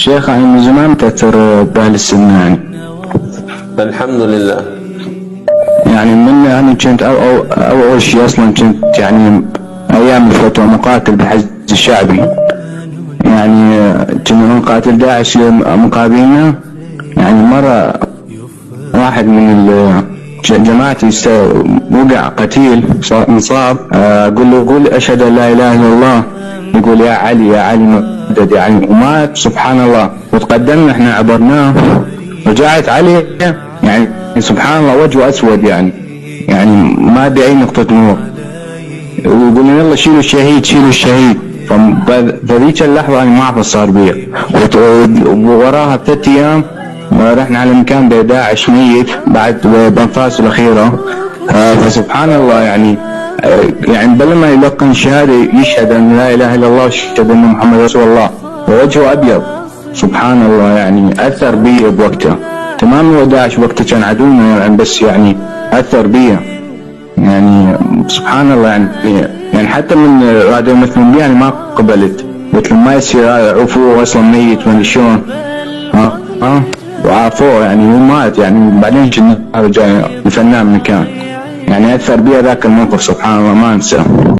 شيخ أنا من زمان متأثر بأهل السنة يعني. الحمد لله. يعني من أنا كنت أول شيء أصلا كنت يعني أيام الفتوى مقاتل بحج الشعبي. يعني كنا نقاتل داعش مقابلنا. يعني مرة واحد من جماعتي وقع قتيل مصاب. أقول له قول أشهد أن لا إله إلا الله. يقول يا علي يا علي مدد يا علي، ومات سبحان الله. وتقدمنا احنا عبرناه رجعت علي يعني سبحان الله وجهه أسود يعني ما ادري أي نقطة نور. ويقول لي يلا شيلوا الشهيد شيلوا الشهيد. فذيك اللحظة أنا ما أعرف صار بي. ووراها ب3 أيام رحنا على مكان داعش ميت بعد بأنفاسه الأخيرة. فسبحان الله يعني بل ما يلقن الشهادة يشهد أن لا إله إلا الله ويشهد أن محمد رسول الله ووجهه أبيض. سبحان الله يعني أثر بي بوقته. تمام هو داعش وقته كان عدونا يعني، بس يعني أثر بي يعني سبحان الله يعني حتى من رادوا يمثلون بي يعني ما قبلت. قلت لهم ما يصير عفوه أصلا ميت من شلون وعافوه يعني ومات يعني. بعدين كنا رجع الفنان مكان يعني أثر بي ذاك الموقف سبحان الله ما أنسى.